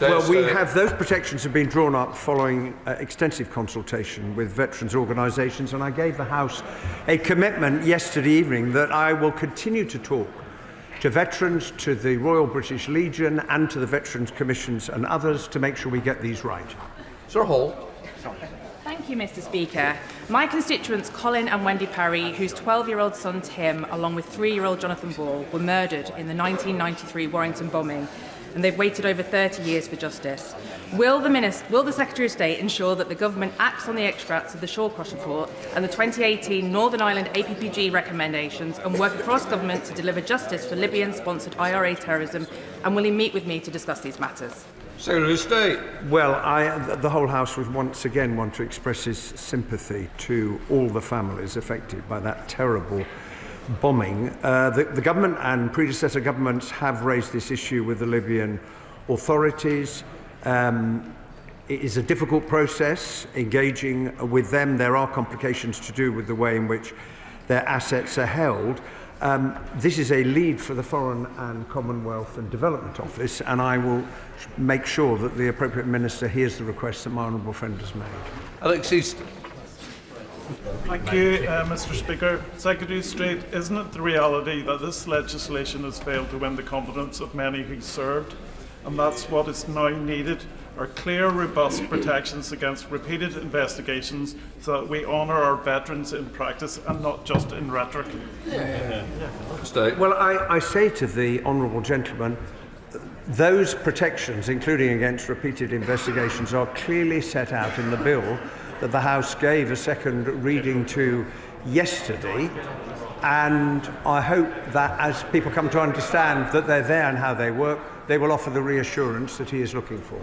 Well, those protections have been drawn up following extensive consultation with veterans' organisations, and I gave the House a commitment yesterday evening that I will continue to talk to veterans, to the Royal British Legion and to the Veterans Commissions and others to make sure we get these right. Sir Hall. Thank you, Mr. Speaker. My constituents Colin and Wendy Parry, whose 12-year-old son Tim, along with 3-year-old Jonathan Ball, were murdered in the 1993 Warrington bombing, and they've waited over 30 years for justice. Will the Secretary of State ensure that the government acts on the extracts of the Shawcross report and the 2018 Northern Ireland APPG recommendations and work across government to deliver justice for Libyan-sponsored IRA terrorism? And will he meet with me to discuss these matters? Secretary of State. Well, the whole House would once again want to express its sympathy to all the families affected by that terrible bombing. The government and predecessor governments have raised this issue with the Libyan authorities. It is a difficult process engaging with them. There are complications to do with the way in which their assets are held. This is a lead for the Foreign and Commonwealth and Development Office, and I will make sure that the appropriate minister hears the request that my honourable friend has made. Alex Easton. Thank you, Mr. Speaker. Secretary of State, isn't it the reality that this legislation has failed to win the confidence of many who served, and that's what is now needed? Are clear, robust protections against repeated investigations so that we honour our veterans in practice and not just in rhetoric. Well, I say to the honourable gentleman, those protections, including against repeated investigations, are clearly set out in the bill that the House gave a second reading to yesterday, and I hope that as people come to understand that they're there and how they work, they will offer the reassurance that he is looking for.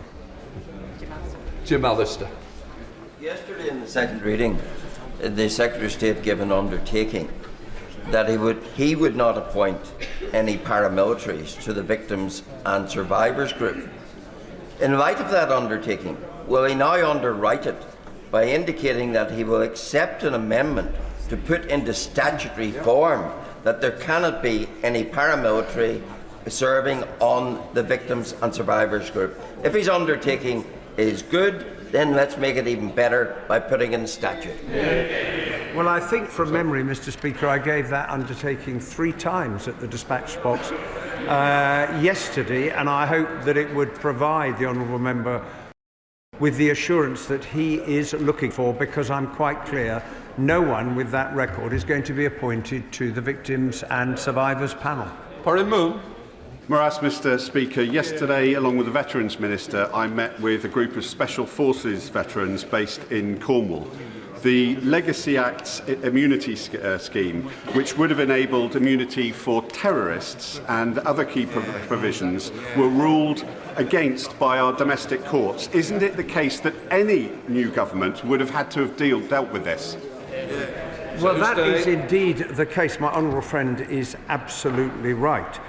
Jim Allister. Yesterday in the second reading, the Secretary of State gave an undertaking that he would not appoint any paramilitaries to the Victims and Survivors Group. In light of that undertaking, will he now underwrite it by indicating that he will accept an amendment to put into statutory form that there cannot be any paramilitary serving on the Victims and Survivors Group? If his undertaking is good, then let's make it even better by putting in statute. Well, I think from memory, Mr. Speaker, I gave that undertaking 3 times at the dispatch box yesterday, and I hope that it would provide the honourable member with the assurance that he is looking for, because I'm quite clear no one with that record is going to be appointed to the Victims and Survivors panel. Parin Moon. Mr. Speaker, yesterday, along with the Veterans Minister, I met with a group of Special Forces veterans based in Cornwall. The Legacy Act's immunity scheme, which would have enabled immunity for terrorists and other key provisions, were ruled against by our domestic courts. Isn't it the case that any new government would have had to have dealt with this? Well, that is indeed the case. My honourable friend is absolutely right.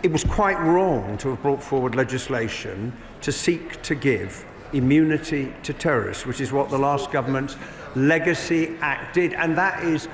It was quite wrong to have brought forward legislation to seek to give immunity to terrorists, which is what the last government's Legacy Act did, and that is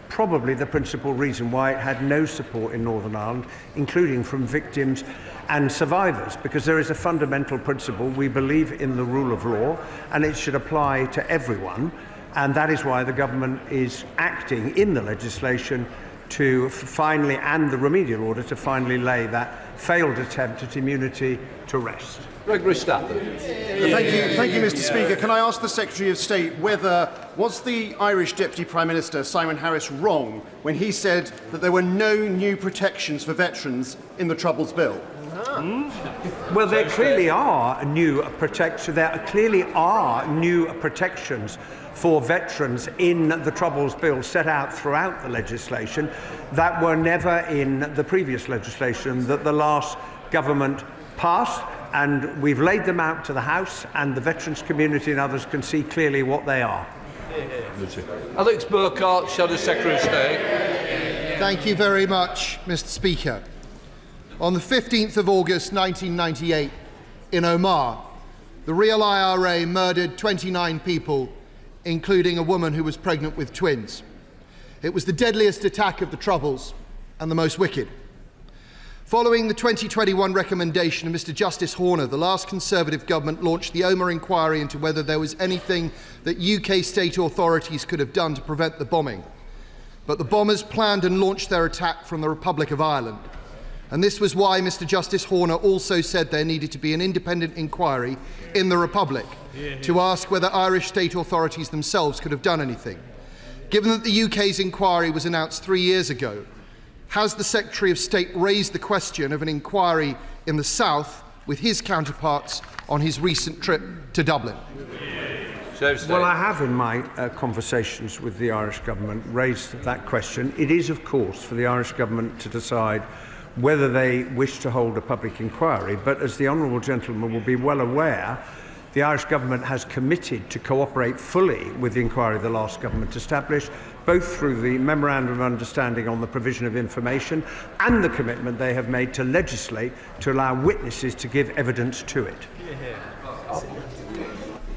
probably the principal reason why it had no support in Northern Ireland, including from victims and survivors, because there is a fundamental principle: we believe in the rule of law and it should apply to everyone, and that is why the government is acting in the legislation to finally, and the remedial order to finally lay that failed attempt at immunity to rest. Gregory Stafford. Thank you, Mr. Speaker. Can I ask the Secretary of State was the Irish Deputy Prime Minister, Simon Harris, wrong when he said that there were no new protections for veterans in the Troubles Bill? Well, there clearly are new protections. There clearly are new protections for veterans in the Troubles Bill set out throughout the legislation that were never in the previous legislation that the last government passed, and we've laid them out to the House, and the veterans community and others can see clearly what they are. Alex Burkhart, Shadow Secretary of State. Thank you very much, Mr. Speaker. On the 15th of August 1998, in Omagh, the real IRA murdered 29 people, including a woman who was pregnant with twins. It was the deadliest attack of the Troubles and the most wicked. Following the 2021 recommendation of Mr Justice Horner, the last Conservative government launched the OMA inquiry into whether there was anything that UK state authorities could have done to prevent the bombing. But the bombers planned and launched their attack from the Republic of Ireland. And this was why Mr Justice Horner also said there needed to be an independent inquiry in the Republic to ask whether Irish state authorities themselves could have done anything. Given that the UK's inquiry was announced 3 years ago, has the Secretary of State raised the question of an inquiry in the South with his counterparts on his recent trip to Dublin? Well, I have in my conversations with the Irish government raised that question. It is, of course, for the Irish government to decide whether they wish to hold a public inquiry, but as the honourable gentleman will be well aware, the Irish government has committed to cooperate fully with the inquiry the last government established, both through the Memorandum of Understanding on the provision of information and the commitment they have made to legislate to allow witnesses to give evidence to it.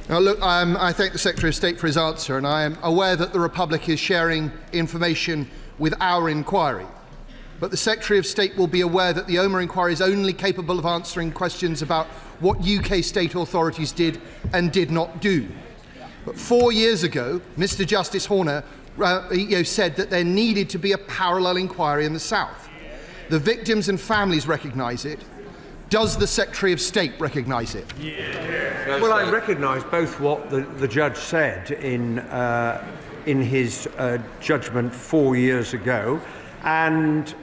Now, look, I thank the Secretary of State for his answer, and I am aware that the Republic is sharing information with our inquiry. But the Secretary of State will be aware that the OMA inquiry is only capable of answering questions about what UK state authorities did and did not do. But 4 years ago, Mr Justice Horner said that there needed to be a parallel inquiry in the South. The victims and families recognise it. Does the Secretary of State recognise it? Well, I recognise both what the judge said in his judgment 4 years ago, and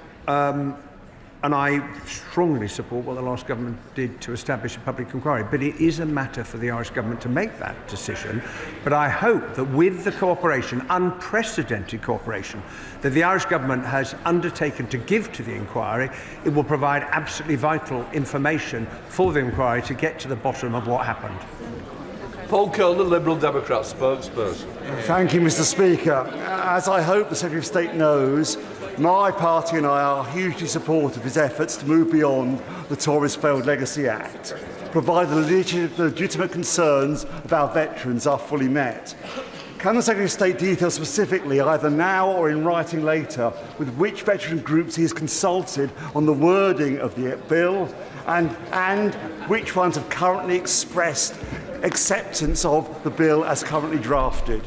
I strongly support what the last government did to establish a public inquiry. But it is a matter for the Irish government to make that decision. But I hope that with the cooperation, unprecedented cooperation, that the Irish government has undertaken to give to the inquiry, it will provide absolutely vital information for the inquiry to get to the bottom of what happened. Paul Kelly, Liberal Democrat spokesperson. Thank you, Mr Speaker. As I hope the Secretary of State knows, my party and I are hugely supportive of his efforts to move beyond the Tories' failed Legacy Act, provided the legitimate concerns of our veterans are fully met. Can the Secretary of State detail specifically, either now or in writing later, with which veteran groups he has consulted on the wording of the bill, and which ones have currently expressed acceptance of the bill as currently drafted?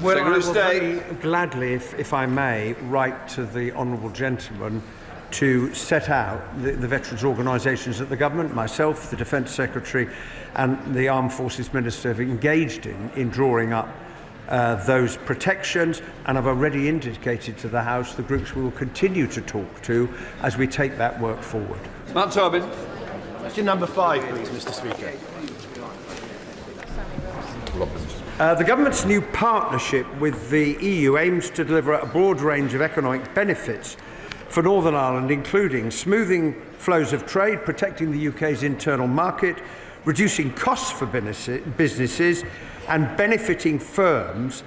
Well, I will very gladly, if I may, write to the honourable gentleman to set out the veterans' organisations that the government, myself, the Defence Secretary and the Armed Forces Minister have engaged in drawing up those protections, and I've already indicated to the House the groups we will continue to talk to as we take that work forward. Matt Tobin. Question number 5, please, Mr Speaker. The government's new partnership with the EU aims to deliver a broad range of economic benefits for Northern Ireland, including smoothing flows of trade, protecting the UK's internal market, reducing costs for businesses and benefiting firms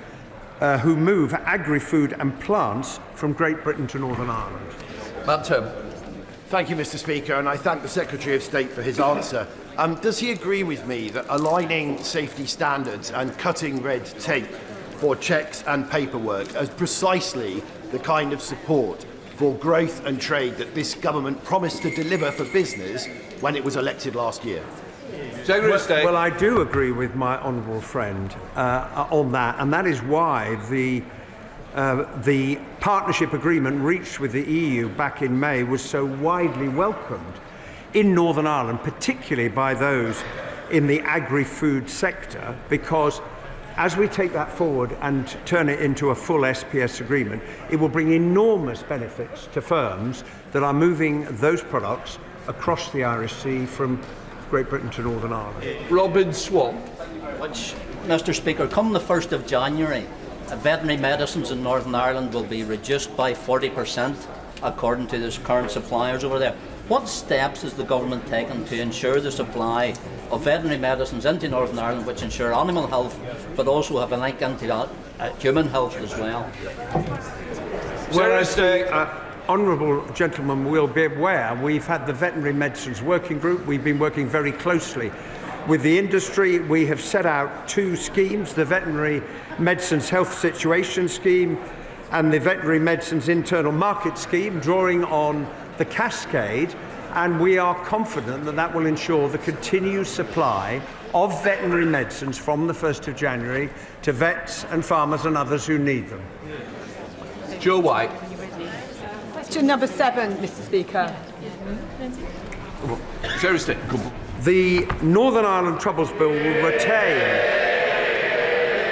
who move agri-food and plants from Great Britain to Northern Ireland. Matt Tobin. Thank you, Mr Speaker, and I thank the Secretary of State for his answer. Does he agree with me that aligning safety standards and cutting red tape for checks and paperwork is precisely the kind of support for growth and trade that this government promised to deliver for business when it was elected last year? Well, I do agree with my honourable friend on that, and that is why the partnership agreement reached with the EU back in May was so widely welcomed in Northern Ireland, particularly by those in the agri-food sector, because as we take that forward and turn it into a full SPS agreement, it will bring enormous benefits to firms that are moving those products across the Irish Sea from Great Britain to Northern Ireland. Robin Swan. Which, Mr Speaker, come the 1st of January, veterinary medicines in Northern Ireland will be reduced by 40% according to the current suppliers over there. What steps is the government taking to ensure the supply of veterinary medicines into Northern Ireland, which ensure animal health but also have a link into human health as well? Well, as the honourable gentleman will be aware, we've had the Veterinary Medicines Working Group. We've been working very closely with the industry. We have set out 2 schemes, the Veterinary Medicines Health Situation Scheme and the Veterinary Medicines Internal Market Scheme, drawing on the cascade, and we are confident that that will ensure the continued supply of veterinary medicines from the 1st of January to vets and farmers and others who need them. Joe White. Question number 7, Mr. Speaker. The Northern Ireland Troubles Bill will retain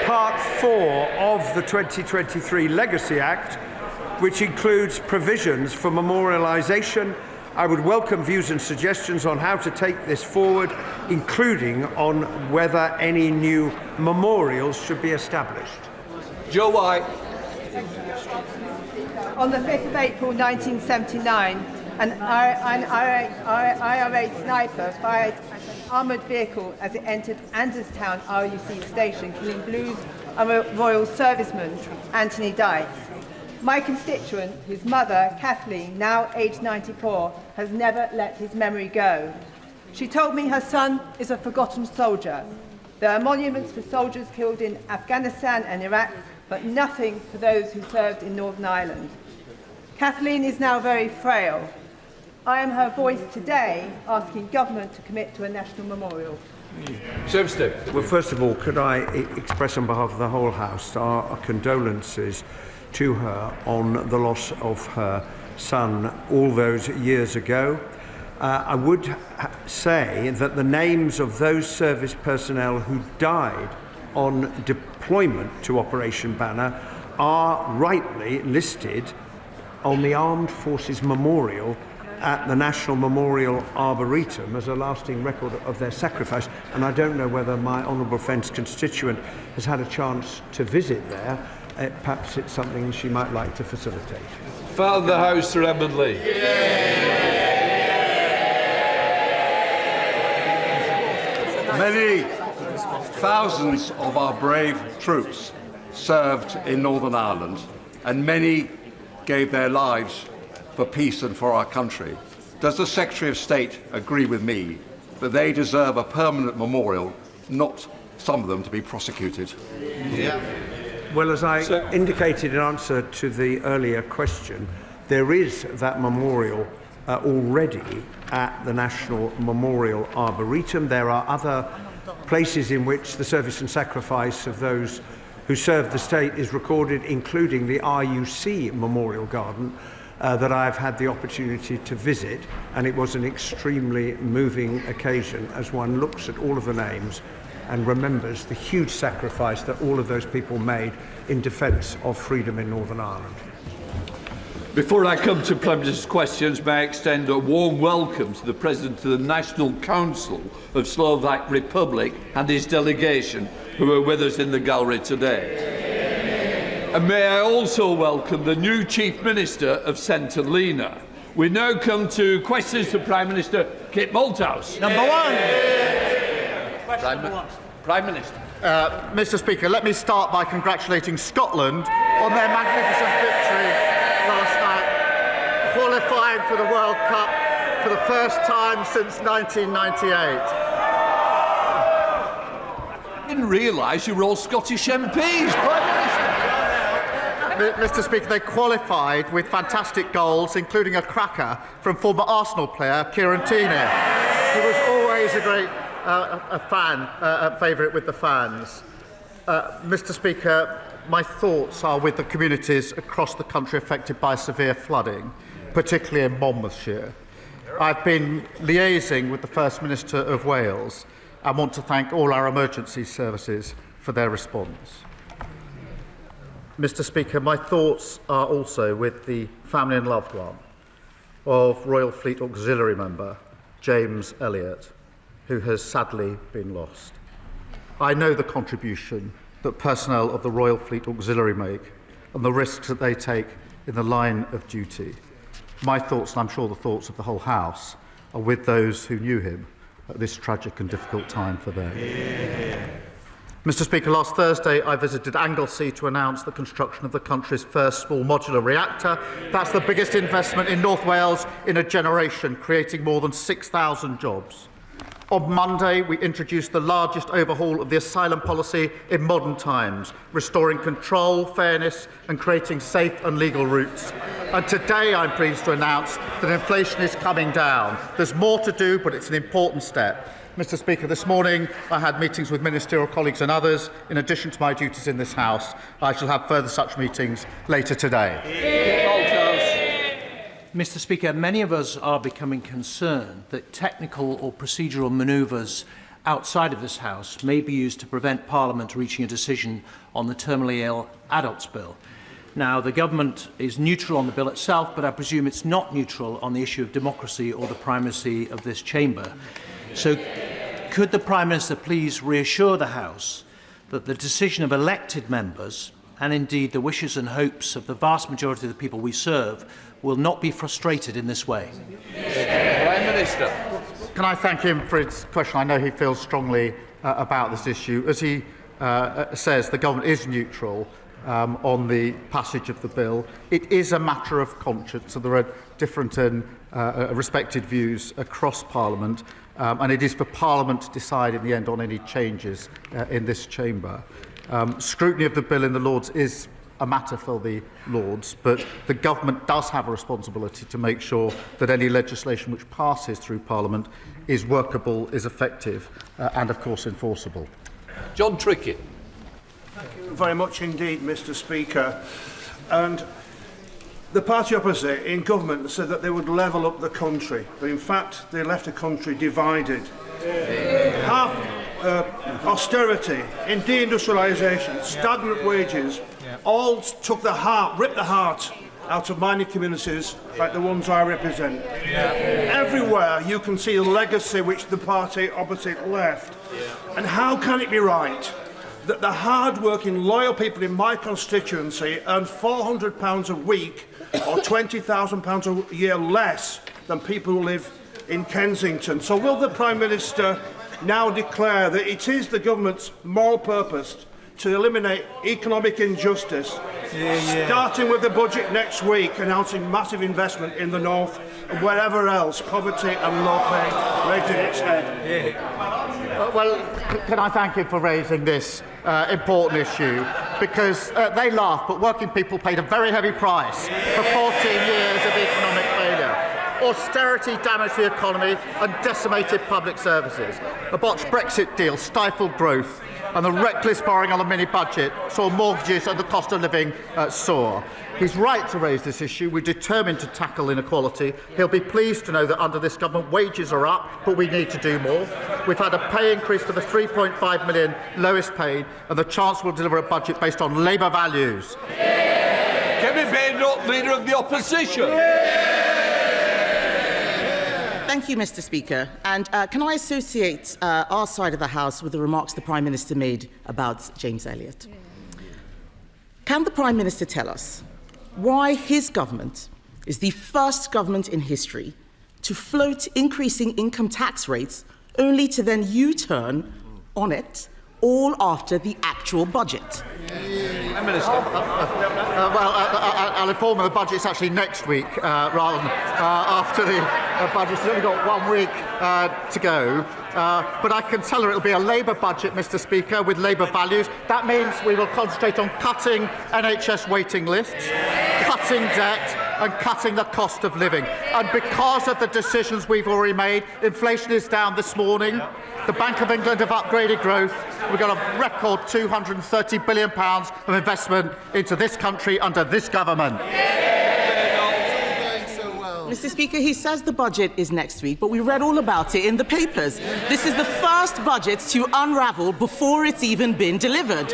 Part 4 of the 2023 Legacy Act, which includes provisions for memorialisation. I would welcome views and suggestions on how to take this forward, including on whether any new memorials should be established. Joe White. On the 5th of April 1979, an IRA sniper fired an armoured vehicle as it entered Anderstown RUC station, killing Blues Royal Serviceman Anthony Dykes. My constituent, whose mother, Kathleen, now aged 94, has never let his memory go. She told me her son is a forgotten soldier. There are monuments for soldiers killed in Afghanistan and Iraq, but nothing for those who served in Northern Ireland. Kathleen is now very frail. I am her voice today, asking government to commit to a national memorial. Well, first of all, could I express on behalf of the whole House our condolences to her on the loss of her son all those years ago. I would say that the names of those service personnel who died on deployment to Operation Banner are rightly listed on the Armed Forces Memorial at the National Memorial Arboretum as a lasting record of their sacrifice, and I don't know whether my honourable friend's constituent has had a chance to visit there. Perhaps it's something she might like to facilitate. Father of the House, Sir Edmund Lee. Many thousands of our brave troops served in Northern Ireland, and many gave their lives for peace and for our country. Does the Secretary of State agree with me that they deserve a permanent memorial, not some of them to be prosecuted? Yeah. Well, as I indicated in answer to the earlier question, there is that memorial already at the National Memorial Arboretum. There are other places in which the service and sacrifice of those who served the state is recorded, including the RUC Memorial Garden that I've had the opportunity to visit, and it was an extremely moving occasion as one looks at all of the names and remembers the huge sacrifice that all of those people made in defence of freedom in Northern Ireland. Before I come to Prime Minister's questions, may I extend a warm welcome to the President of the National Council of Slovak Republic and his delegation, who are with us in the gallery today. And may I also welcome the new Chief Minister of St Helena. We now come to questions to Prime Minister Kit Malthouse. Number 1. Prime Minister. Mr. Speaker, let me start by congratulating Scotland on their magnificent victory last night, qualifying for the World Cup for the first time since 1998. I didn't realise you were all Scottish MPs, Prime Minister. Mr. Speaker, they qualified with fantastic goals, including a cracker from former Arsenal player Kieran Tierney, who was always a great favourite with the fans. Mr. Speaker, my thoughts are with the communities across the country affected by severe flooding, particularly in Monmouthshire. I've been liaising with the First Minister of Wales and want to thank all our emergency services for their response. Mr. Speaker, my thoughts are also with the family and loved one of Royal Fleet Auxiliary member James Elliott, who has sadly been lost. I know the contribution that personnel of the Royal Fleet Auxiliary make and the risks that they take in the line of duty. My thoughts, and I'm sure the thoughts of the whole House, are with those who knew him at this tragic and difficult time for them. Mr. Speaker, last Thursday I visited Anglesey to announce the construction of the country's first small modular reactor. That's the biggest investment in North Wales in a generation, creating more than 6,000 jobs. On Monday, we introduced the largest overhaul of the asylum policy in modern times, restoring control, fairness and creating safe and legal routes. And today I'm pleased to announce that inflation is coming down. There's more to do, but it's an important step. Mr. Speaker, this morning I had meetings with ministerial colleagues and others. In addition to my duties in this House, I shall have further such meetings later today. Mr. Speaker, many of us are becoming concerned that technical or procedural manoeuvres outside of this House may be used to prevent Parliament reaching a decision on the terminally ill adults bill. Now, the government is neutral on the bill itself, but I presume it's not neutral on the issue of democracy or the primacy of this chamber. So could the Prime Minister please reassure the House that the decision of elected members, and indeed the wishes and hopes of the vast majority of the people we serve, will not be frustrated in this way? Prime Minister. Can I thank him for his question? I know he feels strongly about this issue. As he says, the government is neutral on the passage of the bill. It is a matter of conscience, so there are different and respected views across Parliament, and it is for Parliament to decide in the end on any changes in this chamber. Scrutiny of the bill in the Lords is a matter for the Lords, but the government does have a responsibility to make sure that any legislation which passes through Parliament is workable, is effective and of course enforceable. John Trickett. Thank you very much indeed, Mr. Speaker. And the party opposite in government said that they would level up the country, but in fact they left the country divided. Austerity, deindustrialisation, stagnant wages, all took the heart, ripped the heart out of mining communities like the ones I represent. Everywhere you can see the legacy which the party opposite left. And how can it be right that the hard-working, loyal people in my constituency earn £400 a week or £20,000 a year less than people who live in Kensington? So will the Prime Minister now declare that it is the government's moral purpose to eliminate economic injustice, starting with the budget next week, announcing massive investment in the north and wherever else poverty and low pay raising its head? Well, can I thank him for raising this important issue, because they laugh, but working people paid a very heavy price for 14 years of economic failure. Austerity damaged the economy and decimated public services. A botched Brexit deal stifled growth, and the reckless borrowing on the mini-budget saw mortgages and the cost of living soar. He's right to raise this issue. We're determined to tackle inequality. He'll be pleased to know that under this government wages are up, but we need to do more. We've had a pay increase for the 3.5 million lowest paid, and the Chancellor will deliver a budget based on Labour values. Kevin Bainbrook, Leader of the Opposition. Thank you, Mr. Speaker. And can I associate our side of the House with the remarks the Prime Minister made about James Elliott? Can the Prime Minister tell us why his government is the first government in history to float increasing income tax rates only to then U-turn on it all after the actual budget? Prime Minister. I'll inform you the budget's actually next week rather than after the budget. It's only got 1 week to go. But I can tell her it'll be a Labour budget, Mr. Speaker, with Labour values. That means we will concentrate on cutting NHS waiting lists, cutting debt and cutting the cost of living. And because of the decisions we've already made, inflation is down this morning. The Bank of England have upgraded growth. We've got a record £230 billion of investment into this country under this government. Mr. Speaker, he says the budget is next week, but we read all about it in the papers. This is the first budget to unravel before it's even been delivered.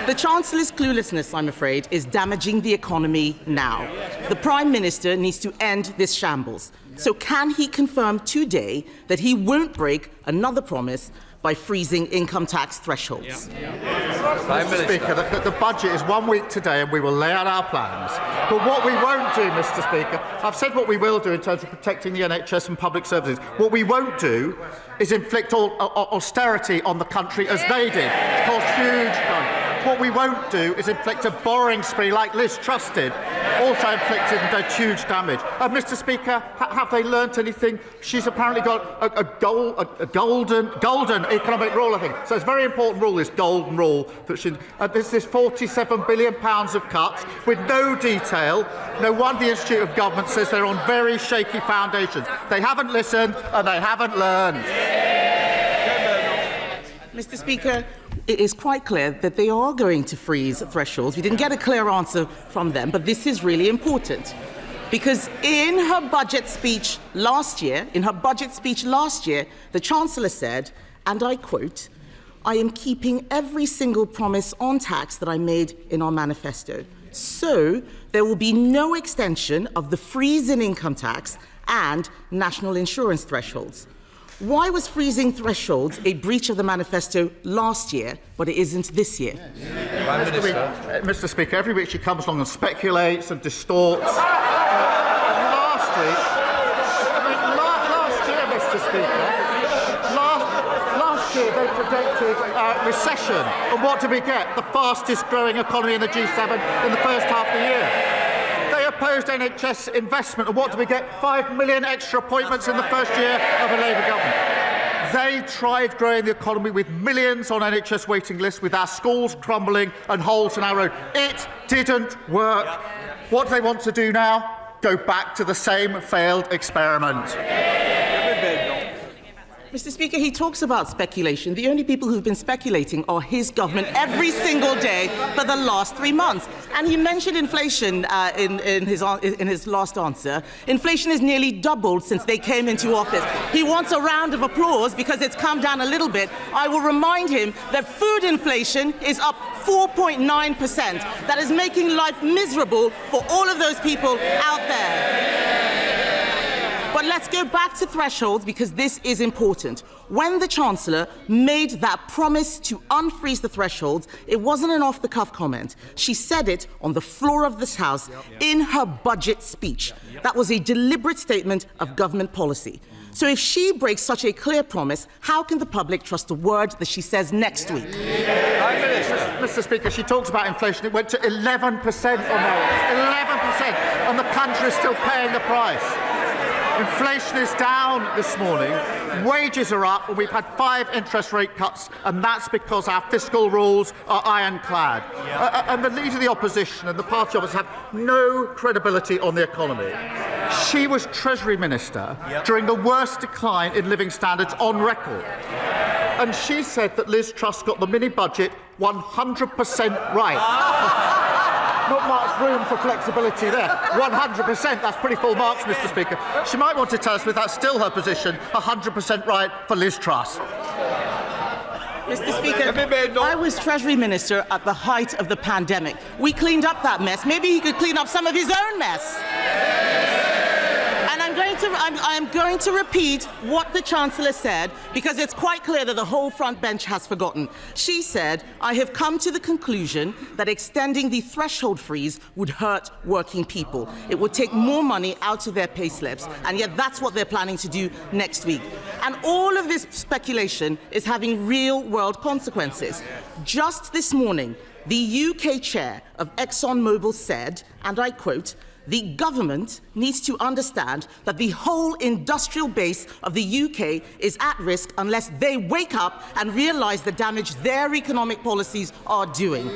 The Chancellor's cluelessness, I'm afraid, is damaging the economy now. The Prime Minister needs to end this shambles. So can he confirm today that he won't break another promise by freezing income tax thresholds? Mr. Speaker, the budget is 1 week today and we will lay out our plans. But what we won't do, Mr. Speaker, I've said what we will do in terms of protecting the NHS and public services. What we won't do is inflict austerity on the country as they did. It's caused huge What we won't do is inflict a borrowing spree like Liz Truss did, also inflicted and did huge damage. Mr. Speaker, have they learnt anything? She's apparently got a golden economic rule, I think. So it's a very important rule, this golden rule. That there's this £47 billion of cuts with no detail. No wonder the Institute of Government says they're on very shaky foundations. They haven't listened and they haven't learned. Mr. Speaker, it is quite clear that they are going to freeze thresholds. We didn't get a clear answer from them, but this is really important. Because in her budget speech last year, the Chancellor said, and I quote, "I am keeping every single promise on tax that I made in our manifesto. So there will be no extension of the freeze in income tax and national insurance thresholds." Why was freezing thresholds a breach of the manifesto last year, but it isn't this year? Mr. Speaker, every week she comes along and speculates and distorts. Last year, Mr. Speaker, last year they predicted recession. And what did we get? The fastest growing economy in the G7 in the first half of the year. They opposed NHS investment, and what did we get? 5 million extra appointments in the first year of a Labour government. They tried growing the economy with millions on NHS waiting lists, with our schools crumbling and holes in our road. It didn't work. What do they want to do now? Go back to the same failed experiment. Mr. Speaker, he talks about speculation. The only people who've been speculating are his government every single day for the last 3 months. And he mentioned inflation in his last answer. Inflation has nearly doubled since they came into office. He wants a round of applause because it's come down a little bit. I will remind him that food inflation is up 4.9%. That is making life miserable for all of those people out there. But let's go back to thresholds, because this is important. When the Chancellor made that promise to unfreeze the thresholds, it wasn't an off-the-cuff comment. She said it on the floor of this House in her budget speech. That was a deliberate statement of government policy. So if she breaks such a clear promise, how can the public trust a word that she says next week? Mr. Speaker, she talks about inflation. It went to 11% on that. 11%. And the country is still paying the price. Inflation is down this morning, wages are up, and we've had 5 interest rate cuts, and that's because our fiscal rules are ironclad. And the Leader of the Opposition and the party opposite have no credibility on the economy. She was Treasury Minister during the worst decline in living standards on record. And she said that Liz Truss got the mini-budget 100% right. Not much room for flexibility there. 100%, that's pretty full marks, Mr. Speaker. She might want to tell us if that's still her position, 100% right for Liz Truss. Mr. Speaker, I was Treasury Minister at the height of the pandemic. We cleaned up that mess. Maybe he could clean up some of his own mess. And I'm going to repeat what the Chancellor said, because it's quite clear that the whole front bench has forgotten. She said, "I have come to the conclusion that extending the threshold freeze would hurt working people. It would take more money out of their pay slips, and yet that's what they're planning to do next week." And all of this speculation is having real-world consequences. Just this morning, the UK chair of ExxonMobil said, and I quote, "The government needs to understand that the whole industrial base of the UK is at risk unless they wake up and realise the damage their economic policies are doing."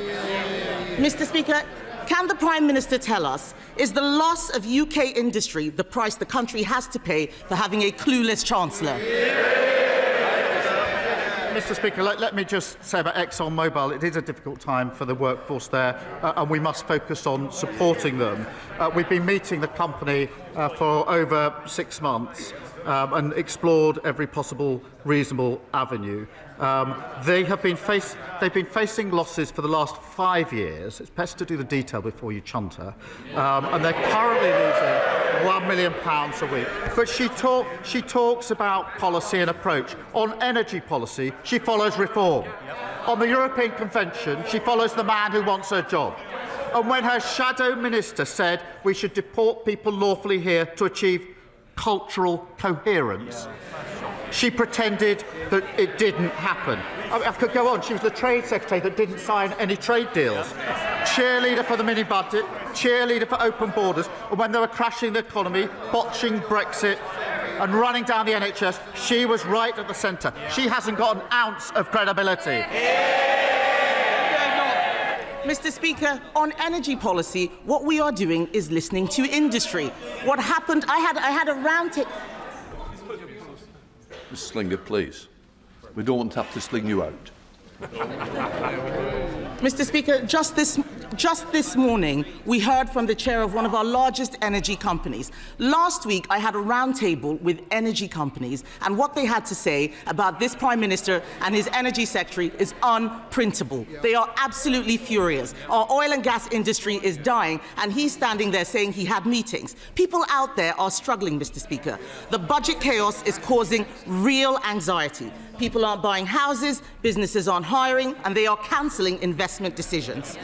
Mr. Speaker, can the Prime Minister tell us, is the loss of UK industry the price the country has to pay for having a clueless Chancellor? Mr. Speaker, let me just say about ExxonMobil, it is a difficult time for the workforce there, and we must focus on supporting them. We've been meeting the company for over 6 months and explored every possible reasonable avenue. They've been facing losses for the last 5 years. It's best to do the detail before you chunter. And they're currently losing £1 million a week. But she talks about policy and approach. On energy policy, she follows reform. On the European Convention, she follows the man who wants her job. And when her shadow minister said we should deport people lawfully here to achieve cultural coherence, She pretended that it didn't happen. I could go on. She was the Trade Secretary that didn't sign any trade deals. Cheerleader for the mini-budget, cheerleader for open borders, and when they were crashing the economy, botching Brexit and running down the NHS, she was right at the centre. She hasn't got an ounce of credibility. Mr. Speaker, on energy policy, what we are doing is listening to industry. What happened, I had a round table. Ms Slinger, please. We don't want to have to sling you out. Mr. Speaker, just this morning, we heard from the chair of one of our largest energy companies. Last week, I had a roundtable with energy companies, and what they had to say about this Prime Minister and his energy secretary is unprintable. They are absolutely furious. Our oil and gas industry is dying, and he's standing there saying he had meetings. People out there are struggling, Mr. Speaker. The budget chaos is causing real anxiety. People aren't buying houses, businesses aren't hiring, and they are cancelling investment decisions.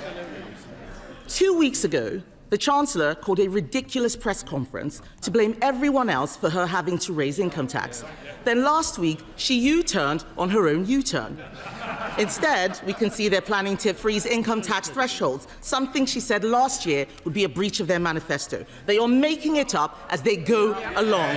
2 weeks ago, the Chancellor called a ridiculous press conference to blame everyone else for her having to raise income tax. Then last week, she U-turned on her own U-turn. Instead, we can see they're planning to freeze income tax thresholds, something she said last year would be a breach of their manifesto. They are making it up as they go along.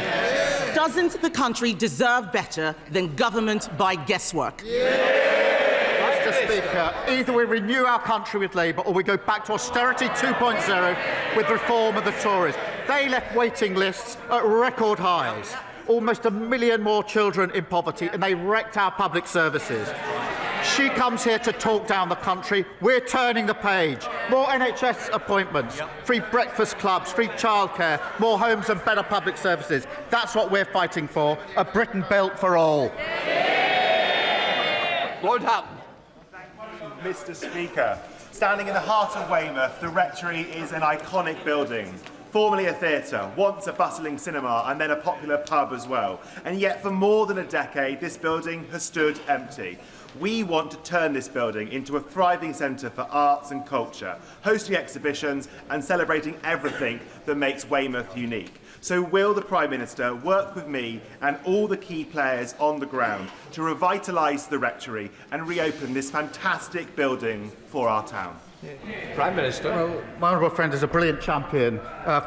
Doesn't the country deserve better than government by guesswork? Mr. Speaker, either we renew our country with Labour or we go back to austerity 2.0 with reform of the Tories. They left waiting lists at record highs. Almost 1 million more children in poverty, and they wrecked our public services. She comes here to talk down the country. We're turning the page. More NHS appointments, free breakfast clubs, free childcare, more homes and better public services. That's what we're fighting for, a Britain built for all. Lord Hatton. Mr. Speaker, standing in the heart of Weymouth, the Rectory is an iconic building. Formerly a theatre, once a bustling cinema and then a popular pub as well. And yet for more than a decade this building has stood empty. We want to turn this building into a thriving centre for arts and culture, hosting exhibitions and celebrating everything that makes Weymouth unique. So will the Prime Minister work with me and all the key players on the ground to revitalise the Rectory and reopen this fantastic building for our town? Prime Minister. Well, my honourable friend is a brilliant champion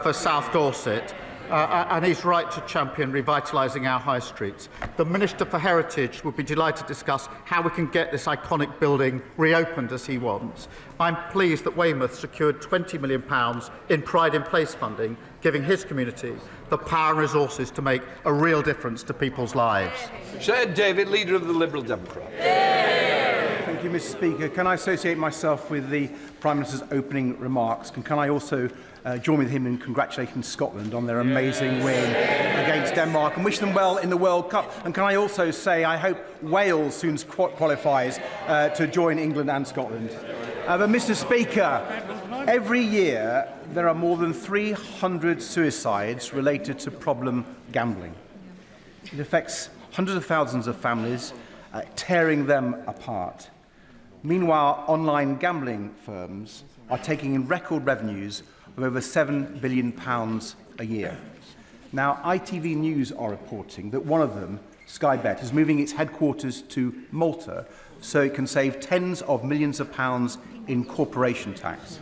for South Dorset, and he's right to champion revitalising our high streets. The Minister for Heritage would be delighted to discuss how we can get this iconic building reopened as he wants. I'm pleased that Weymouth secured £20 million in Pride in Place funding, giving his community the power and resources to make a real difference to people's lives. Sir David, Leader of the Liberal Democrats. Thank you, Mr. Speaker. Can I associate myself with the Prime Minister's opening remarks? And can I also join with him in congratulating Scotland on their amazing win against Denmark and wish them well in the World Cup? And can I also say I hope Wales soon qualifies to join England and Scotland? But Mr. Speaker, every year there are more than 300 suicides related to problem gambling. It affects hundreds of thousands of families, tearing them apart. Meanwhile, online gambling firms are taking in record revenues of over £7 billion a year. Now, ITV News are reporting that one of them, Sky Bet, is moving its headquarters to Malta so it can save tens of millions of pounds in corporation tax.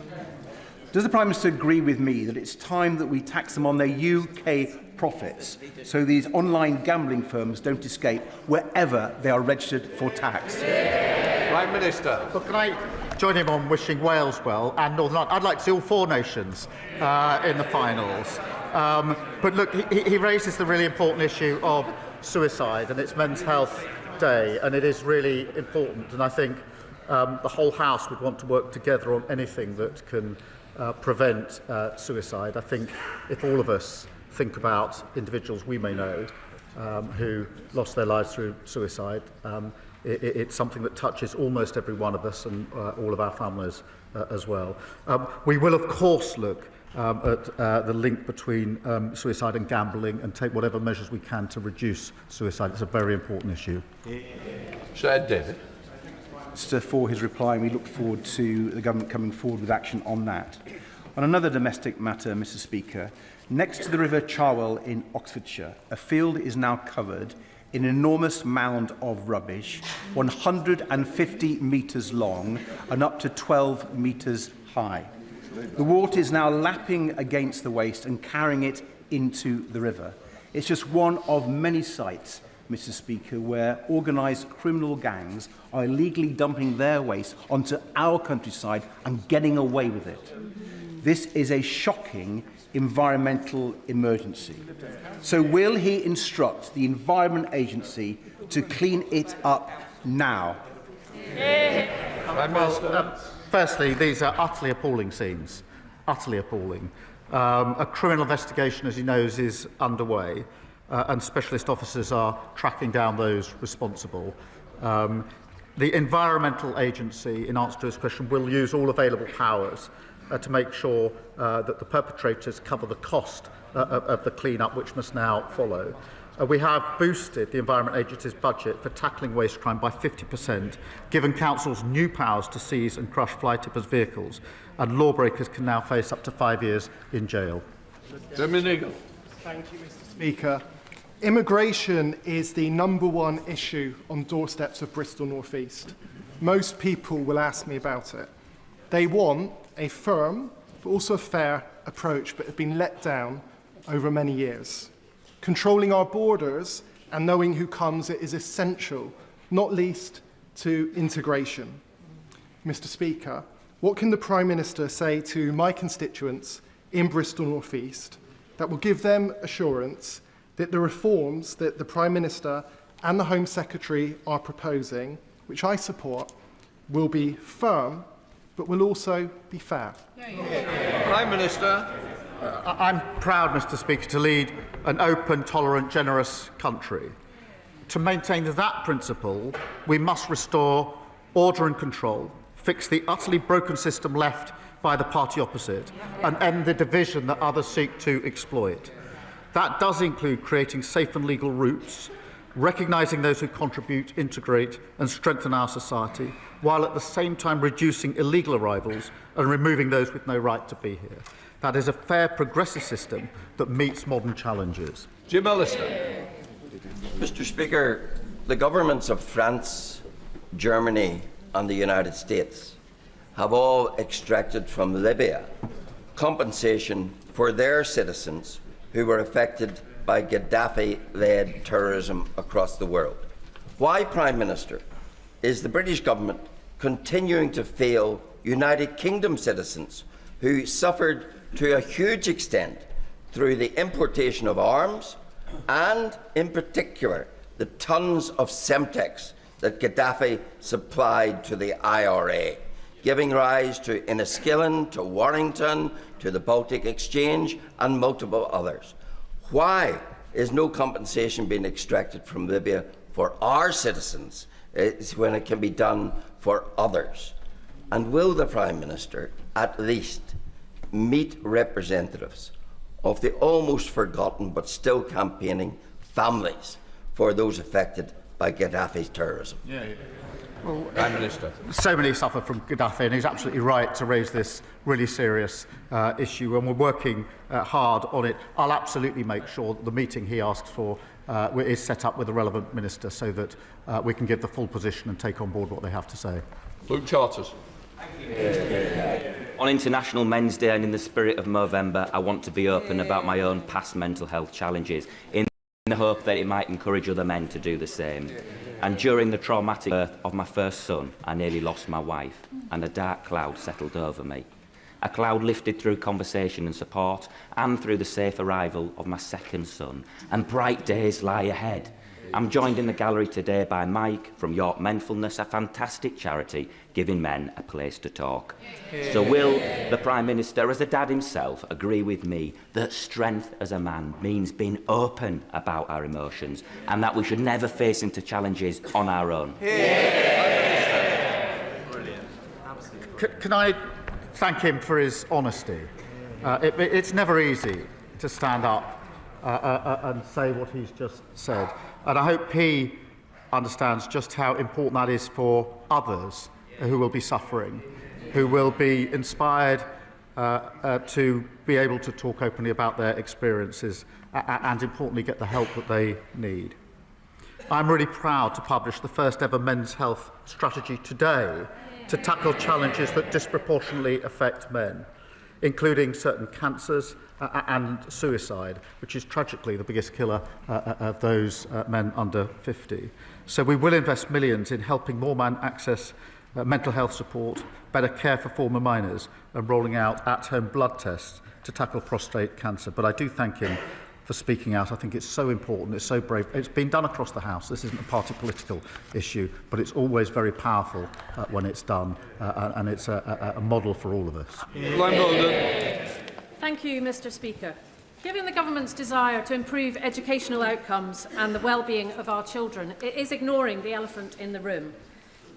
Does the Prime Minister agree with me that it's time that we tax them on their UK profits so these online gambling firms don't escape wherever they are registered for tax? Prime Minister. But can I join him on wishing Wales well and Northern Ireland? I'd like to see all 4 nations in the finals. But look, he raises the really important issue of suicide, and it's Men's Health Day, and it is really important. And I think the whole House would want to work together on anything that can prevent suicide. I think if all of us think about individuals we may know who lost their lives through suicide, it's something that touches almost every one of us and all of our families as well. We will, of course, look at the link between suicide and gambling and take whatever measures we can to reduce suicide. It's a very important issue. Sir David. For his reply, and we look forward to the government coming forward with action on that. On another domestic matter, Mr. Speaker, next to the River Cherwell in Oxfordshire, a field is now covered in an enormous mound of rubbish, 150 metres long and up to 12 metres high. The water is now lapping against the waste and carrying it into the river. It's just one of many sites, Mr. Speaker, where organised criminal gangs are illegally dumping their waste onto our countryside and getting away with it. This is a shocking environmental emergency. So will he instruct the Environment Agency to clean it up now? Firstly, these are utterly appalling scenes. Utterly appalling. A criminal investigation, as he knows, is underway, and specialist officers are tracking down those responsible. The Environmental Agency, in answer to his question, will use all available powers to make sure that the perpetrators cover the cost of the clean-up, which must now follow. We have boosted the Environment Agency's budget for tackling waste crime by 50%, given councils new powers to seize and crush fly tippers' vehicles, and lawbreakers can now face up to 5 years in jail. Dominic. Thank you, Mr. Speaker. Immigration is the #1 issue on doorsteps of Bristol North East. Most people will ask me about it. They want a firm, but also a fair approach, but have been let down over many years. Controlling our borders and knowing who comes is essential, not least to integration. Mr. Speaker, what can the Prime Minister say to my constituents in Bristol North East that will give them assurance that the reforms that the Prime Minister and the Home Secretary are proposing, which I support, will be firm, but will also be fair? Prime Minister. I'm proud, Mr. Speaker, to lead an open, tolerant, generous country. To maintain that principle, we must restore order and control, fix the utterly broken system left by the party opposite, and end the division that others seek to exploit. That does include creating safe and legal routes, recognising those who contribute, integrate and strengthen our society, while at the same time reducing illegal arrivals and removing those with no right to be here. That is a fair, progressive system that meets modern challenges. Jim Allister. Mr. Speaker, the governments of France, Germany and the United States have all extracted from Libya compensation for their citizens who were affected by Gaddafi-led terrorism across the world. Why, Prime Minister, is the British government continuing to fail United Kingdom citizens who suffered to a huge extent through the importation of arms and, in particular, the tons of Semtex that Gaddafi supplied to the IRA, giving rise to Enniskillen, to Warrington, to the Baltic Exchange and multiple others? Why is no compensation being extracted from Libya for our citizens when it can be done for others? And will the Prime Minister at least meet representatives of the almost forgotten but still campaigning families for those affected by Gaddafi's terrorism? Well, Prime Minister. So many suffer from Gaddafi, and he's absolutely right to raise this really serious issue, and we're working hard on it. I'll absolutely make sure that the meeting he asked for is set up with the relevant minister so that we can give the full position and take on board what they have to say. Luke Charters. On International Men's Day and in the spirit of Movember, I want to be open about my own past mental health challenges in the hope that it might encourage other men to do the same. And during the traumatic birth of my first son, I nearly lost my wife, and a dark cloud settled over me. A cloud lifted through conversation and support, and through the safe arrival of my second son, and bright days lie ahead. I'm joined in the gallery today by Mike from York Menfulness, a fantastic charity giving men a place to talk. So will the Prime Minister, as a dad himself, agree with me that strength as a man means being open about our emotions and that we should never face into challenges on our own? Can I thank him for his honesty? It's never easy to stand up and say what he's just said. And I hope he understands just how important that is for others who will be suffering, who will be inspired to be able to talk openly about their experiences and, importantly, get the help that they need. I'm really proud to publish the first ever men's health strategy today to tackle challenges that disproportionately affect men, including certain cancers and suicide, which is tragically the biggest killer of those men under 50. So we will invest millions in helping more men access mental health support, better care for former minors, and rolling out at-home blood tests to tackle prostate cancer. But I do thank him for speaking out. I think it's so important, it's so brave. It's been done across the House. This isn't a party political issue, but it's always very powerful when it's done, and it's a model for all of us. Thank you, Mr. Speaker. Given the government's desire to improve educational outcomes and the well-being of our children, it is ignoring the elephant in the room.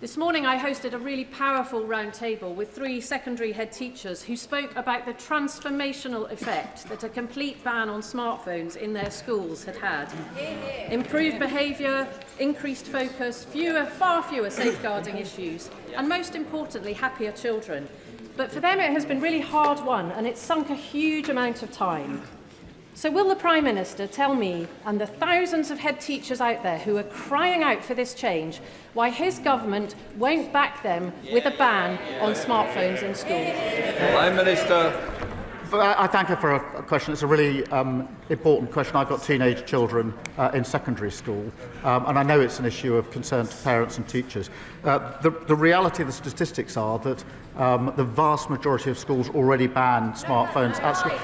This morning I hosted a really powerful round table with 3 secondary head teachers who spoke about the transformational effect that a complete ban on smartphones in their schools had had. Improved behaviour, increased focus, far fewer safeguarding issues, and most importantly, happier children. But for them it has been really hard won, and it's sunk a huge amount of time. So will the Prime Minister tell me and the thousands of head teachers out there who are crying out for this change why his government won't back them with a ban on smartphones in schools? Prime Minister. I thank her for a question. It's a really important question. I've got teenage children in secondary school, and I know it's an issue of concern to parents and teachers. The reality of the statistics are that the vast majority of schools already ban smartphones at school.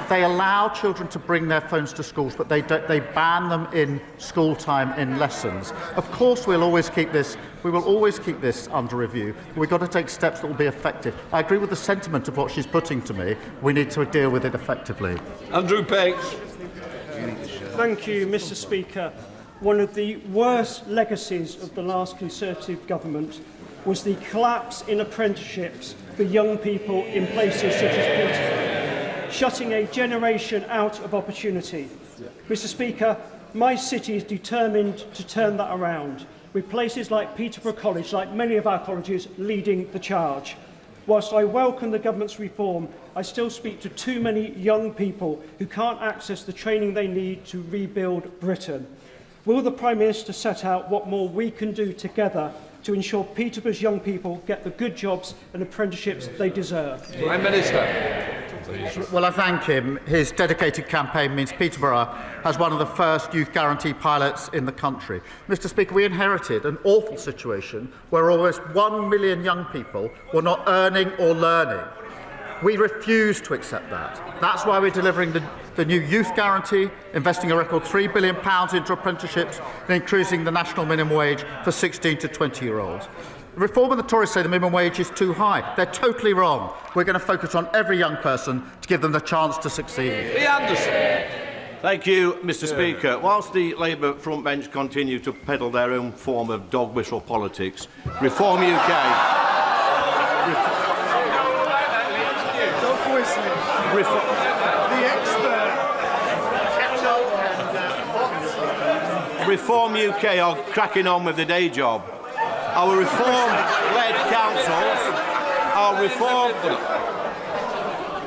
They allow children to bring their phones to schools, but they ban them in school time in lessons. Of course, we will always keep this under review. We've got to take steps that will be effective. I agree with the sentiment of what she's putting to me. We need to deal with it effectively. Andrew Peggs. Thank you, Mr. Speaker. One of the worst legacies of the last Conservative government was the collapse in apprenticeships for young people in places such as Peterborough, shutting a generation out of opportunity. Mr. Speaker, my city is determined to turn that around, with places like Peterborough College, like many of our colleges, leading the charge. Whilst I welcome the government's reform, I still speak to too many young people who can't access the training they need to rebuild Britain. Will the Prime Minister set out what more we can do together to ensure Peterborough's young people get the good jobs and apprenticeships they deserve? Prime Minister. Well, I thank him. His dedicated campaign means Peterborough has one of the first youth guarantee pilots in the country. Mr. Speaker, we inherited an awful situation where almost 1 million young people were not earning or learning. We refuse to accept that. That's why we're delivering the new youth guarantee, investing a record £3 billion into apprenticeships and increasing the national minimum wage for 16 to 20-year-olds. The Reform and the Tories say the minimum wage is too high. They're totally wrong. We're going to focus on every young person to give them the chance to succeed. Thank you, Mr. Speaker. Whilst the Labour front bench continue to peddle their own form of dog whistle politics, Reform UK... Reform UK are cracking on with the day job. Our reform-led councils are reform...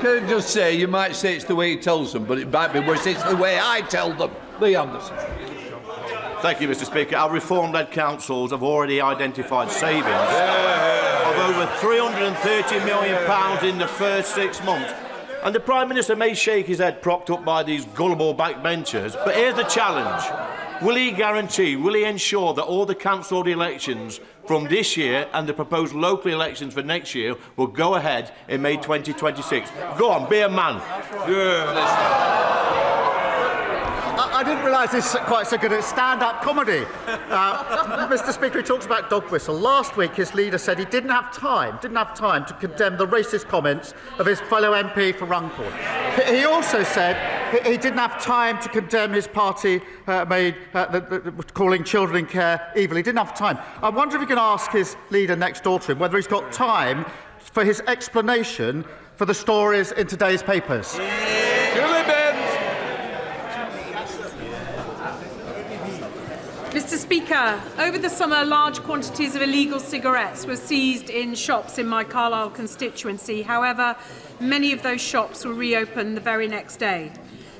Can I just say, you might say it's the way he tells them, but it might be worse. It's the way I tell them. Lee Anderson. Thank you, Mr. Speaker. Our reform-led councils have already identified savings of over £330 million in the first 6 months. And the Prime Minister may shake his head propped up by these gullible backbenchers, but here's the challenge. Will he ensure that all the cancelled elections from this year and the proposed local elections for next year will go ahead in May 2026? Go on, be a man. I didn't realise this was quite so good at stand-up comedy. Mr. Speaker, he talks about dog whistle. Last week, his leader said he didn't have time to condemn the racist comments of his fellow MP for Runcorn. He also said he didn't have time to condemn his party calling children in care evil. He didn't have time. I wonder if you can ask his leader next door to him whether he's got time for his explanation for the stories in today's papers. Mr. Speaker, over the summer, large quantities of illegal cigarettes were seized in shops in my Carlisle constituency. However, many of those shops were reopened the very next day.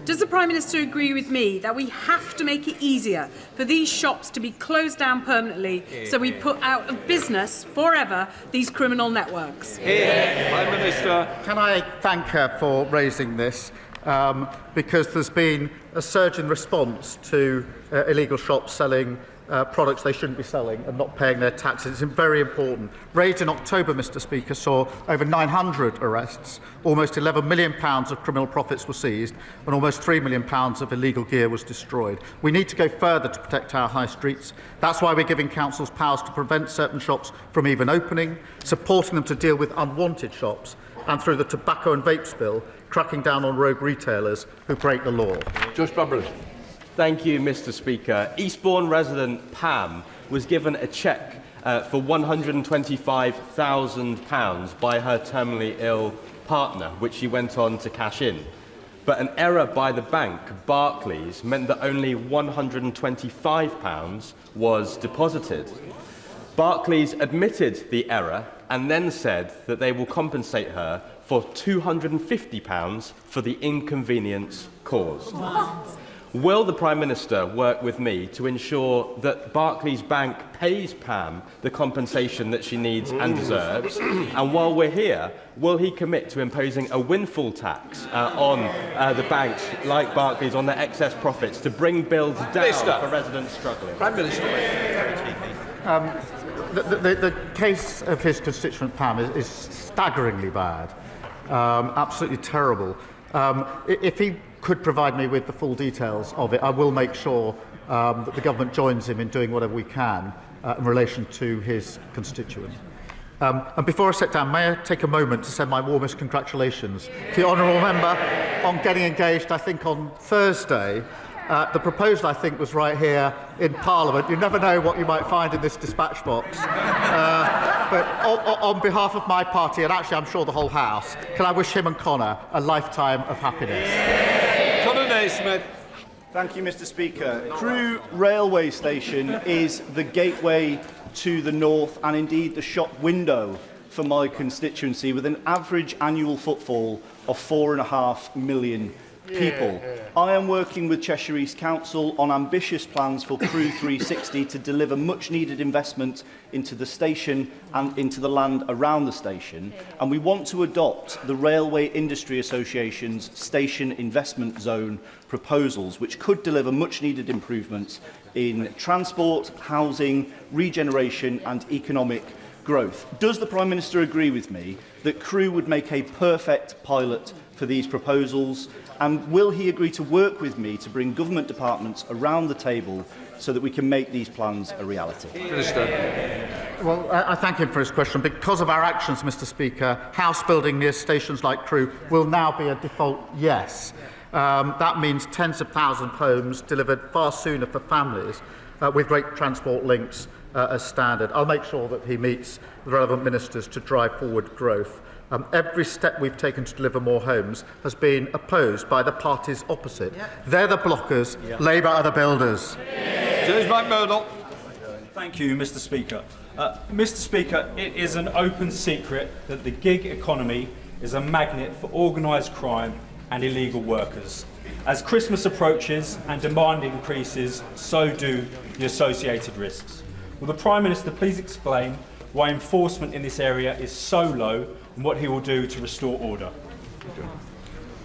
Does the Prime Minister agree with me that we have to make it easier for these shops to be closed down permanently so we put out of business forever these criminal networks? Prime Minister. Can I thank her for raising this? Because there's been a surge in response to illegal shops selling products they shouldn't be selling and not paying their taxes. It's very important. Raids in October, Mr. Speaker, saw over 900 arrests, almost £11 million of criminal profits were seized, and almost £3 million of illegal gear was destroyed. We need to go further to protect our high streets. That's why we're giving councils powers to prevent certain shops from even opening, supporting them to deal with unwanted shops, and through the tobacco and vapes bill, cracking down on rogue retailers who break the law. Josh Bumble. Thank you, Mr. Speaker. Eastbourne resident Pam was given a cheque for £125,000 by her terminally ill partner, which she went on to cash in. But an error by the bank, Barclays, meant that only £125 was deposited. Barclays admitted the error and then said that they will compensate her for £250 for the inconvenience caused. What? Will the Prime Minister work with me to ensure that Barclays Bank pays Pam the compensation that she needs and deserves? And while we're here, will he commit to imposing a windfall tax on the banks like Barclays on their excess profits to bring bills down for residents struggling? Prime Minister. The case of his constituent Pam is staggeringly bad, absolutely terrible. If he could provide me with the full details of it, I will make sure that the government joins him in doing whatever we can in relation to his constituent. And before I sit down, may I take a moment to send my warmest congratulations to the honourable member on getting engaged, I think, on Thursday. The proposal, I think, was right here in Parliament. You never know what you might find in this dispatch box. But on behalf of my party, and actually I'm sure the whole House, can I wish him and Connor a lifetime of happiness. Connor Naismith. Thank you, Mr. Speaker. Crewe Railway Station is the gateway to the north and indeed the shop window for my constituency, with an average annual footfall of 4.5 million people. I am working with Cheshire East Council on ambitious plans for Crewe 360 to deliver much needed investment into the station and into the land around the station, and we want to adopt the Railway Industry Association's Station Investment Zone proposals, which could deliver much needed improvements in transport, housing, regeneration and economic growth. Does the Prime Minister agree with me that Crewe would make a perfect pilot for these proposals? And will he agree to work with me to bring government departments around the table so that we can make these plans a reality? Minister. Well, I thank him for his question. Because of our actions, Mr. Speaker, house building near stations like Crewe will now be a default yes. That means tens of thousands of homes delivered far sooner for families with great transport links as standard. I'll make sure that he meets the relevant ministers to drive forward growth. Every step we've taken to deliver more homes has been opposed by the parties opposite. They're the blockers, Labour are the builders. James McMurdo. Thank you, Mr. Speaker. Mr. Speaker, it is an open secret that the gig economy is a magnet for organised crime and illegal workers. As Christmas approaches and demand increases, so do the associated risks. Will the Prime Minister please explain why enforcement in this area is so low and what he will do to restore order?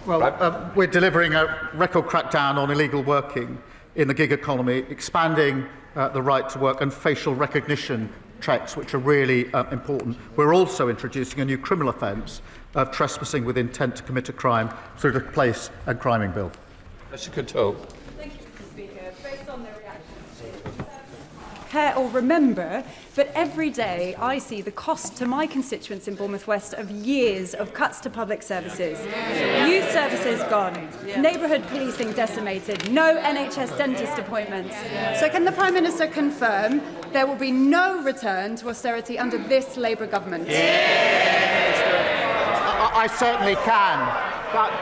Well, we're delivering a record crackdown on illegal working in the gig economy, expanding the right to work and facial recognition checks, which are really important. We're also introducing a new criminal offence of trespassing with intent to commit a crime through the Place and Criming Bill. Mr. Coteau. Thank you, Mr. Speaker. Based on the reactions to care or remember, but every day I see the cost to my constituents in Bournemouth West of years of cuts to public services. Youth services gone, neighbourhood policing decimated, no NHS dentist appointments. So can the Prime Minister confirm there will be no return to austerity under this Labour government? I certainly can. But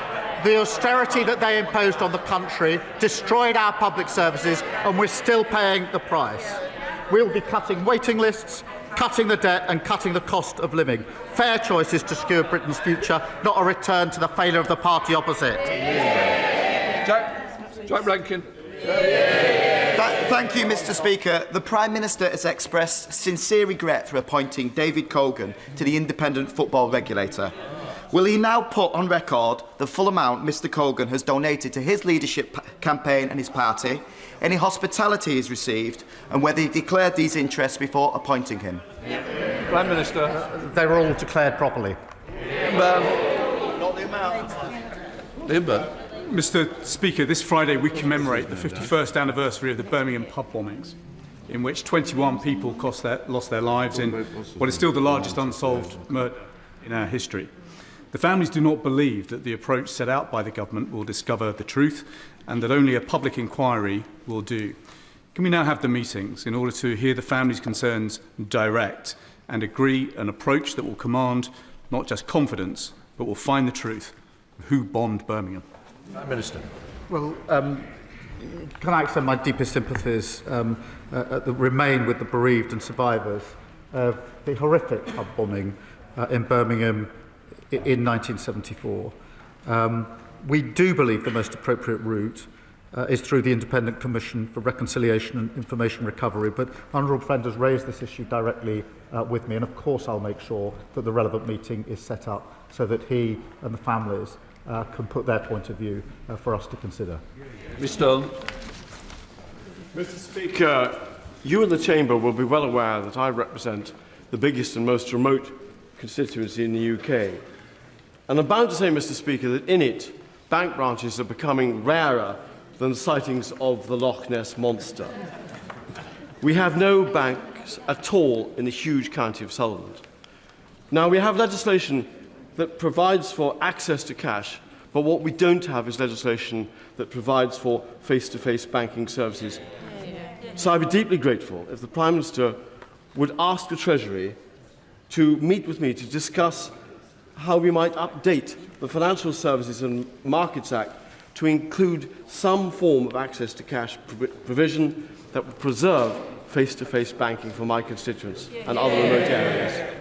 the austerity that they imposed on the country destroyed our public services, and we're still paying the price. We'll be cutting waiting lists, cutting the debt and cutting the cost of living. Fair choices to secure Britain's future, not a return to the failure of the party opposite. Jack Rankin. Thank you, Mr. Speaker. The Prime Minister has expressed sincere regret for appointing David Colgan to the Independent Football Regulator. Will he now put on record the full amount Mr. Colgan has donated to his leadership campaign and his party, any hospitality he's received, and whether he declared these interests before appointing him? Prime Minister. They were all declared properly. Not the amount. Mr. Speaker, this Friday we commemorate the 51st anniversary of the Birmingham pub bombings, in which 21 people lost their lives in what is still the largest unsolved murder in our history. The families do not believe that the approach set out by the government will discover the truth and that only a public inquiry will do. Can we now have the meetings in order to hear the families' concerns direct and agree an approach that will command not just confidence but will find the truth of who bombed Birmingham? Prime Minister. Well, can I extend my deepest sympathies that remain with the bereaved and survivors of the horrific pub bombing in Birmingham in 1974. We do believe the most appropriate route is through the Independent Commission for Reconciliation and Information Recovery, but Honourable Friend has raised this issue directly with me, and of course I'll make sure that the relevant meeting is set up so that he and the families can put their point of view for us to consider. Mr. Speaker, you and the Chamber will be well aware that I represent the biggest and most remote constituency in the UK. And I'm bound to say, Mr. Speaker, that in it, bank branches are becoming rarer than sightings of the Loch Ness Monster. We have no banks at all in the huge county of Solent. Now, we have legislation that provides for access to cash, but what we don't have is legislation that provides for face-to-face banking services. So I'd be deeply grateful if the Prime Minister would ask the Treasury to meet with me to discuss how we might update the Financial Services and Markets Act to include some form of access to cash provision that would preserve face-to-face banking for my constituents and other remote areas.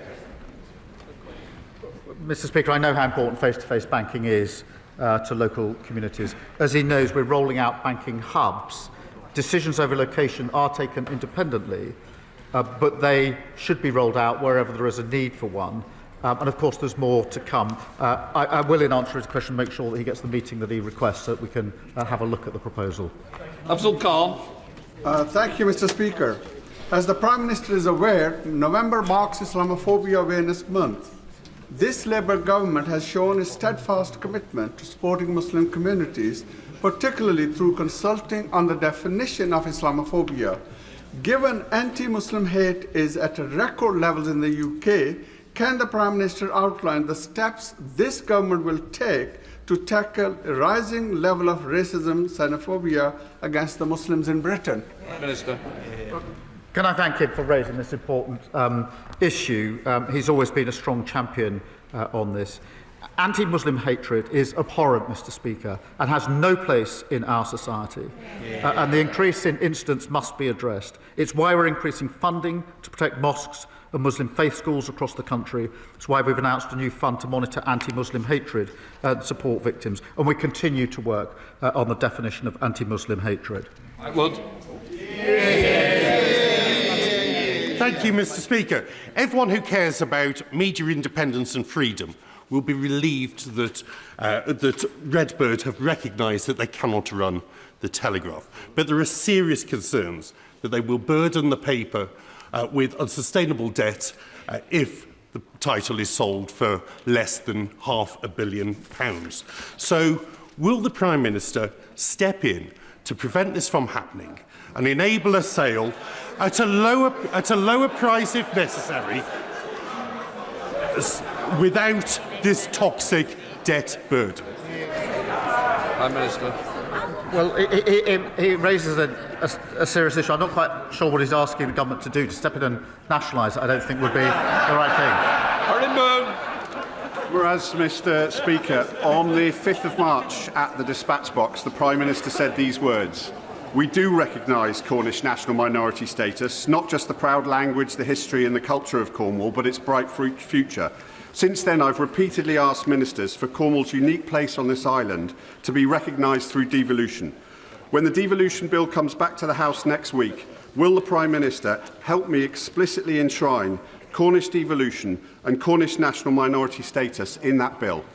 Mr. Speaker, I know how important face-to-face banking is to local communities. As he knows, we're rolling out banking hubs. Decisions over location are taken independently, but they should be rolled out wherever there is a need for one. And of course, there's more to come. I will, in answer to his question, make sure that he gets the meeting that he requests so that we can have a look at the proposal. Abdul Khan. Thank you, Mr. Speaker. As the Prime Minister is aware, November marks Islamophobia Awareness Month. This Labour government has shown a steadfast commitment to supporting Muslim communities, particularly through consulting on the definition of Islamophobia. Given anti-Muslim hate is at record levels in the UK, can the Prime Minister outline the steps this government will take to tackle a rising level of racism, xenophobia against the Muslims in Britain? Minister. Can I thank him for raising this important issue? He's always been a strong champion on this. Anti-Muslim hatred is abhorrent, Mr. Speaker, and has no place in our society. And the increase in incidents must be addressed. It's why we're increasing funding to protect mosques and Muslim faith schools across the country. It's why we've announced a new fund to monitor anti-Muslim hatred and support victims. And we continue to work on the definition of anti-Muslim hatred. I would. Thank you, Mr. Speaker. Everyone who cares about media independence and freedom will be relieved that Redbird have recognised that they cannot run the Telegraph. But there are serious concerns that they will burden the paper with unsustainable debt if the title is sold for less than £500 million. So will the Prime Minister step in to prevent this from happening and enable a sale at a lower price if necessary, without this toxic debt burden? Prime Minister. Well, he raises a serious issue. I'm not quite sure what he's asking the government to do. To step in and nationalise it, I don't think would be the right thing. Whereas, Mr. Speaker, on the 5th of March at the dispatch box, the Prime Minister said these words: "We do recognise Cornish national minority status, not just the proud language, the history and the culture of Cornwall, but its bright future. Since then, I've repeatedly asked ministers for Cornwall's unique place on this island to be recognised through devolution. When the devolution bill comes back to the House next week, will the Prime Minister help me explicitly enshrine Cornish devolution and Cornish national minority status in that bill?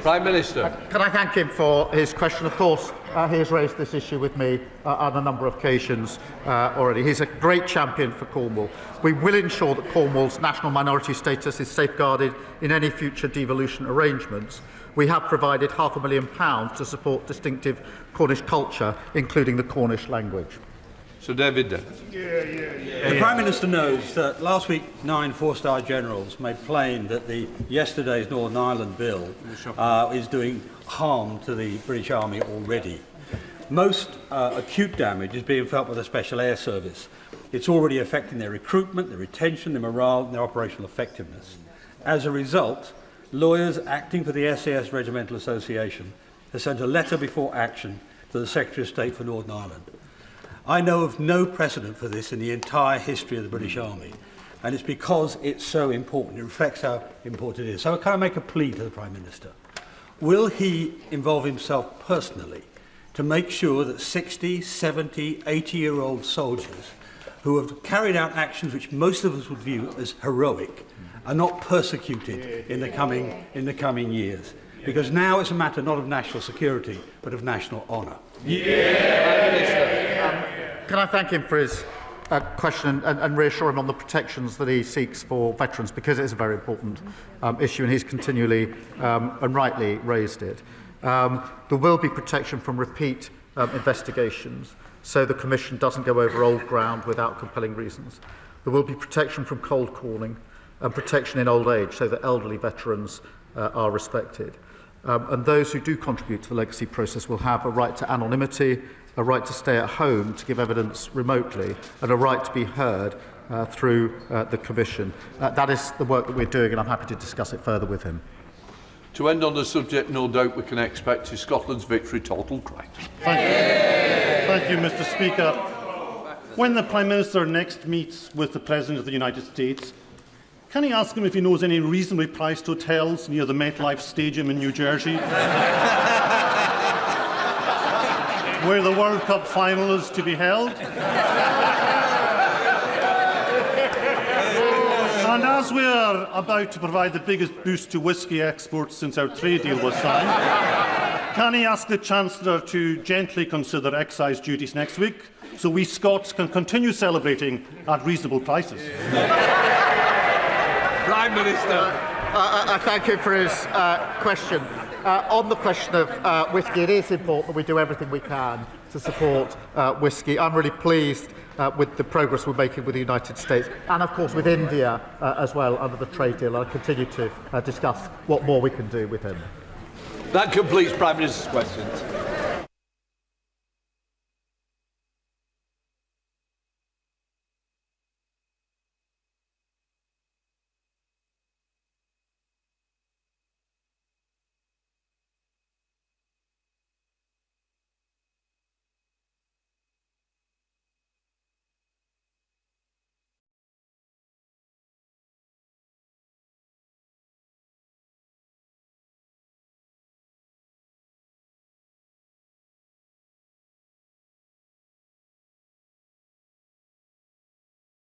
Prime Minister. Can I thank him for his question? Of course, he has raised this issue with me on a number of occasions already. He's a great champion for Cornwall. We will ensure that Cornwall's national minority status is safeguarded in any future devolution arrangements. We have provided £500,000 to support distinctive Cornish culture, including the Cornish language. Sir David. The Prime Minister knows that last week 9 four-star generals made plain that yesterday's Northern Ireland bill is doing harm to the British Army already. Most acute damage is being felt by the Special Air Service. It's already affecting their recruitment, their retention, their morale and their operational effectiveness. As a result, lawyers acting for the SAS Regimental Association have sent a letter before action to the Secretary of State for Northern Ireland. I know of no precedent for this in the entire history of the British Army, and it's because it's so important. It reflects how important it is. So can I make a plea to the Prime Minister? Will he involve himself personally to make sure that 60, 70, 80-year-old soldiers who have carried out actions which most of us would view as heroic are not persecuted in the coming years? Because now it's a matter not of national security, but of national honour. Can I thank him for his question and reassure him on the protections that he seeks for veterans, because it is a very important issue and he's continually and rightly raised it. There will be protection from repeat investigations, so the Commission doesn't go over old ground without compelling reasons. There will be protection from cold calling and protection in old age, so that elderly veterans are respected. And those who do contribute to the legacy process will have a right to anonymity, a right to stay at home to give evidence remotely, and a right to be heard through the Commission. That is the work that we're doing, and I'm happy to discuss it further with him. To end on the subject, no doubt we can expect is Scotland's victory total correct. Thank you, Mr. Speaker. When the Prime Minister next meets with the President of the United States, can he ask him if he knows any reasonably priced hotels near the MetLife Stadium in New Jersey, where the World Cup final is to be held? And as we are about to provide the biggest boost to whisky exports since our trade deal was signed, can he ask the Chancellor to gently consider excise duties next week so we Scots can continue celebrating at reasonable prices? Prime Minister. I thank him for his question. On the question of whisky, it is important that we do everything we can to support whisky. I'm really pleased with the progress we're making with the United States and, of course, with India as well under the trade deal. I'll continue to discuss what more we can do with him. That completes Prime Minister's questions.